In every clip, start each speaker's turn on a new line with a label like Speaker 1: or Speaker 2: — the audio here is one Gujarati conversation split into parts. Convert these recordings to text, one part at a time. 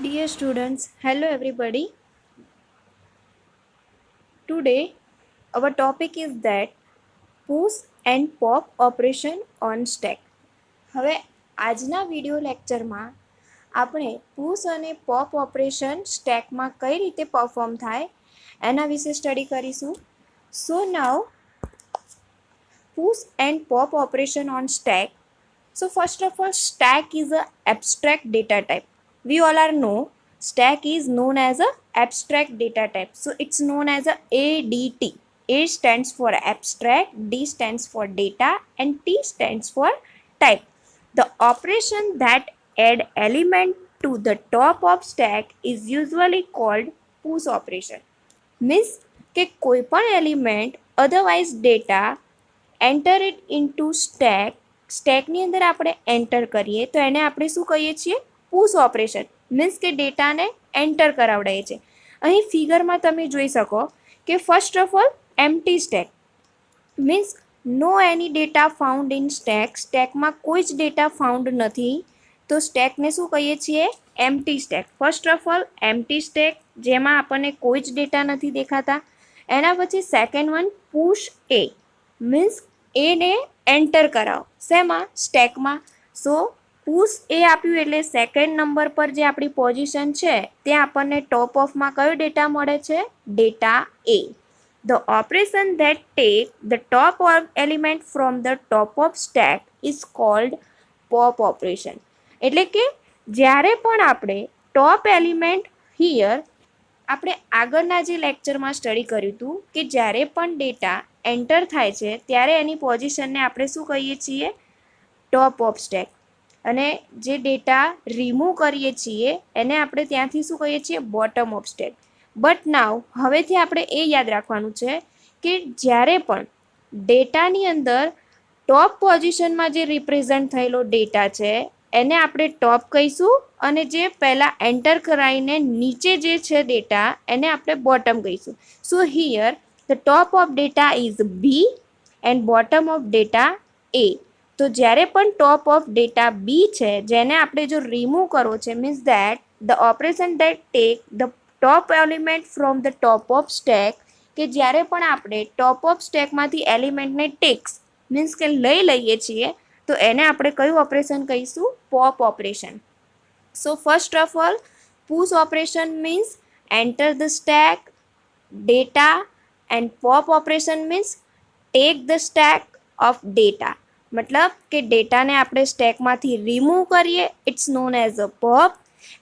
Speaker 1: Dear students, hello everybody. Today our topic is that push and pop operation on stack. હવે આજના વિડિયો લેક્ચરમાં આપણે પુશ અને પોપ ઓપરેશન સ્ટેકમાં કઈ રીતે પરફોર્મ થાય એના વિશે સ્ટડી કરીશું. સો નાઉ push and pop operation on stack. So first of all, stack is a abstract data type. We all are know stack is known as a abstract data type. So it's known as a ADT. A stands for abstract, D stands for data, and T stands for type. The operation that add element to the top of stack is usually called push operation. Means કે કોઈ પણ element otherwise data enter it into સ્ટેકની અંદર આપણે એન્ટર કરીએ તો એને આપણે શું કહીએ છીએ? Push operation. મીન્સ કે ડેટાને એન્ટર કરાવડાવીએ છીએ. અહીં ફિગરમાં તમે જોઈ શકો કે first of all empty stack means no any data found in સ્ટેકમાં કોઈ જ ડેટા ફાઉન્ડ નથી તો સ્ટેકને શું કહીએ છીએ? Empty stack. First of all empty stack જેમાં આપણને કોઈ જ ડેટા નથી દેખાતા. એના પછી સેકન્ડ વન પુશ એ મીન્સ એને એન્ટર કરાવો શેમાં? સ્ટેકમાં. સો પુશ એ આપ્યું એટલે સેકન્ડ નંબર પર જે આપણી પોઝિશન છે ત્યાં આપણને ટોપ ઓફમાં કયો ડેટા મળે છે? Data A. The operation that take the top of element from the top of stack is called pop operation. એટલે કે જ્યારે પણ આપણે ટોપ એલિમેન્ટ હિયર આપણે આગળના જે લેક્ચરમાં સ્ટડી કર્યું હતું કે જ્યારે પણ ડેટા એન્ટર થાય છે ત્યારે એની પોઝિશનને આપણે શું કહીએ છીએ? Top of stack. અને જે ડેટા રિમૂવ કરીએ છીએ એને આપણે ત્યાંથી શું કહીએ છીએ? Bottom of stack. But now હવેથી આપણે એ યાદ રાખવાનું છે કે જ્યારે પણ ડેટાની અંદર ટોપ પોઝિશનમાં જે રિપ્રેઝન્ટ થયેલો ડેટા છે એને આપણે ટોપ કહીશું અને જે પહેલાં એન્ટર કરાવીને નીચે જે છે ડેટા એને આપણે બોટમ કહીશું. So here the top of data is B and bottom of data A. તો જ્યારે પણ ટોપ ઓફ ડેટા બી છે જેને આપણે જો રિમૂવ કરવો છે means that the operation that take the top element from the top of stack કે જ્યારે પણ આપણે ટોપ ઓફ સ્ટેકમાંથી એલિમેન્ટને ટેક્સ મીન્સ કે લઈ લઈએ છીએ તો એને આપણે કયું ઓપરેશન કહીશું? Pop operation. So first of all push operation means enter the stack data and pop operation means take the stack of data. મતલબ કે ડેટાને આપણે સ્ટેકમાંથી રિમૂવ કરીએ it's known as a pop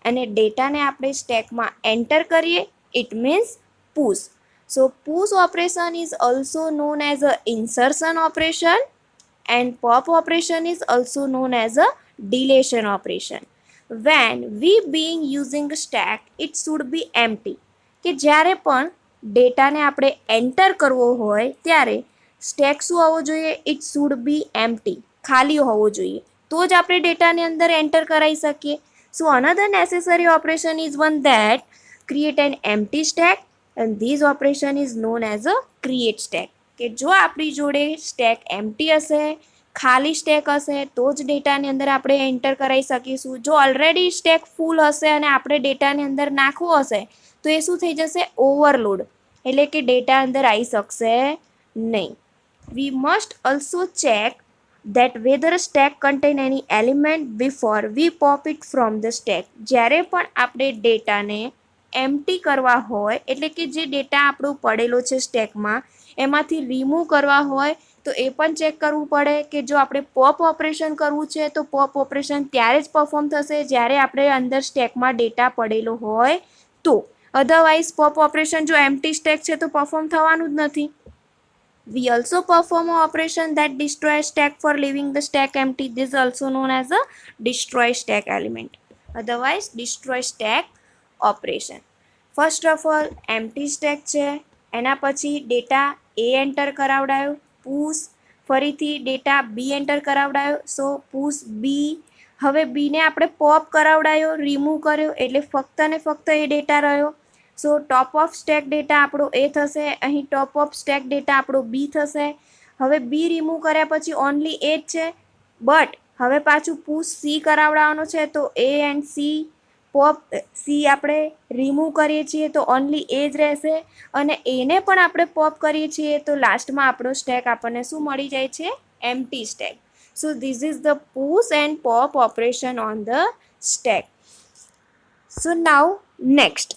Speaker 1: અને ડેટાને આપણે સ્ટેકમાં એન્ટર કરીએ it means push. So push operation is also known as a insertion operation and pop operation is also known as a deletion operation. When we being using stack it should be empty. કે જ્યારે પણ ડેટાને આપણે એન્ટર કરવો હોય ત્યારે સ્ટેક શું હોવો જોઈએ? It should be empty. ખાલી હોવો જોઈએ તો જ આપણે ડેટાની અંદર એન્ટર કરાવી શકીએ. So another necessary operation is one that create an empty stack and this operation is known as a create stack. કે જો આપણી જોડે સ્ટેક એમ્પ્ટી હશે ખાલી સ્ટેક હશે તો જ ડેટાની અંદર આપણે એન્ટર કરાવી શકીશું. જો ઓલરેડી સ્ટેક ફૂલ હશે અને આપણે ડેટાની અંદર નાખવો હશે તો એ શું થઈ જશે? ઓવરલોડ. એટલે કે ડેટા અંદર આવી શકશે નહીં. We must also check that whether stack contain any element before we pop it from the stack. જ્યારે પણ આપણે ડેટાને એમ્પ્ટી કરવા હોય એટલે કે જે ડેટા આપણો પડેલો છે સ્ટેકમાં એમાંથી રિમૂવ કરવા હોય તો એ પણ ચેક કરવું પડે કે જો આપણે પોપ ઓપરેશન કરવું છે તો પોપ ઓપરેશન ત્યારે જ પરફોર્મ થશે જ્યારે આપણે અંદર સ્ટેકમાં ડેટા પડેલો હોય તો. અધરવાઇઝ પોપ ઓપરેશન જો એમ્પ્ટી સ્ટેક છે તો પરફોર્મ થવાનું જ નથી. We also perform an operation that destroys stack for leaving the stack empty. This is also known as a destroy stack element. Otherwise, destroy stack operation. First of all, empty stack છે એના પછી ડેટા એ એન્ટર કરાવડાયો પુશ ફરીથી ડેટા બી એન્ટર કરાવડાયો સો પુશ બી. હવે બીને આપણે પોપ કરાવડાયો રિમૂવ કર્યો એટલે ફક્ત ને ફક્ત એ ડેટા રહ્યો. So top of stack data આપણો એ થશે અહીં ટોપ ઓફ સ્ટેક ડેટા આપણો બી થશે. હવે બી રિમૂવ કર્યા પછી ઓનલી એ જ છે બટ હવે પાછું પુશ સી કરાવડાવવાનો છે તો એ એન્ડ સી પોપ સી આપણે રિમૂવ કરીએ છીએ તો ઓનલી એ જ રહેશે, અને એને પણ આપણે પોપ કરીએ છીએ તો લાસ્ટમાં આપણો સ્ટેક આપણને શું મળી જાય છે? Empty stack. So this is the push and pop operation on the stack. So now next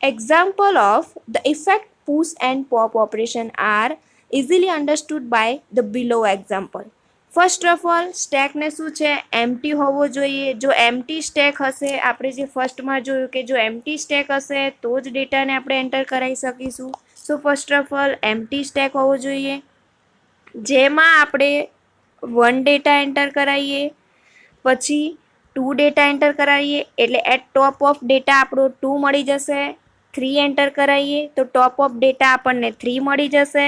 Speaker 1: example of the effect push and pop operation are easily understood by the below example. First of all સ્ટેકને શું છે? એમ્પ્ટી હોવો જોઈએ. જો એમ્પ્ટી સ્ટેક હશે, આપણે જે ફર્સ્ટમાં જોયું કે જો એમ્પ્ટી સ્ટેક હશે તો જ ડેટાને આપણે એન્ટર કરાવી શકીશું. સો first of all empty stack હોવો જોઈએ, જેમાં આપણે 1 ડેટા એન્ટર કરાવીએ, પછી 2 ડેટા એન્ટર કરાવીએ એટલે એટ ટોપ ઓફ ડેટા આપણો 2 મળી જશે. 3 એન્ટર કરાવીએ તો ટોપ ઓફ ડેટા આપણને 3 મળી જશે.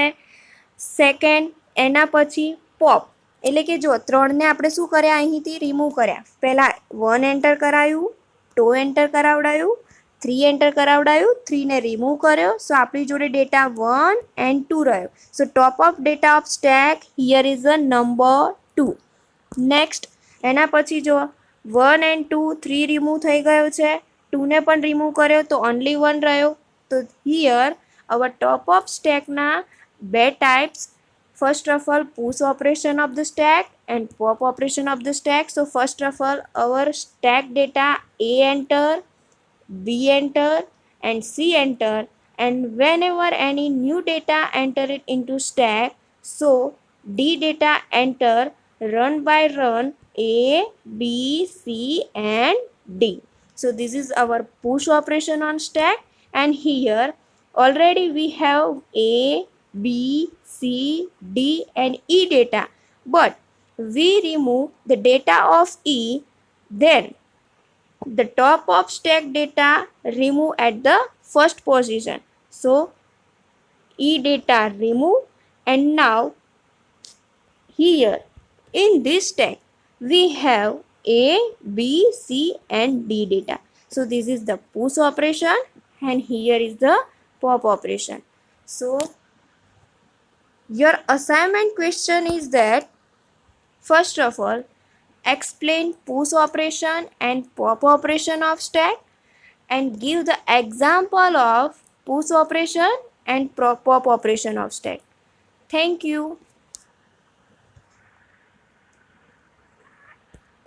Speaker 1: સેકન્ડ, એના પછી પોપ એટલે કે જો 3ને આપણે શું કર્યા? અહીંથી રિમૂવ કર્યા. પહેલાં 1 એન્ટર કરાવ્યું, 2 એન્ટર કરાવડાયું, 3 એન્ટર કરાવડાયું, 3ને રિમૂવ કર્યો. સો આપણી જોડે ડેટા 1 એન્ડ 2 રહ્યો. So top of data of stack here is a number 2. Next, એના પછી જો 1 એન્ડ 2, 3 રિમૂવ થઈ ગયો છે, 2ને પણ રિમૂવ કર્યો તો ઓનલી 1 રહ્યો. તો હિયર અવર ટોપ ઓફ સ્ટેકના બે types. First of all, push operation of the stack and pop operation of the stack. So first of all, our stack data A enter, B enter and C enter, and whenever any new data enter it into stack, so D data enter run by run A, B, C and D. So this is our push operation on stack, and here already we have A, B, C, D and E data, but we remove the data of E, then the top of stack data remove at the first position. So E data remove, and now here in this stack we have A, B, C and D data. So this is the push operation and here is the pop operation. So your assignment question is that first of all, explain push operation and pop operation of stack and give the example of push operation and pop operation of stack. Thank you.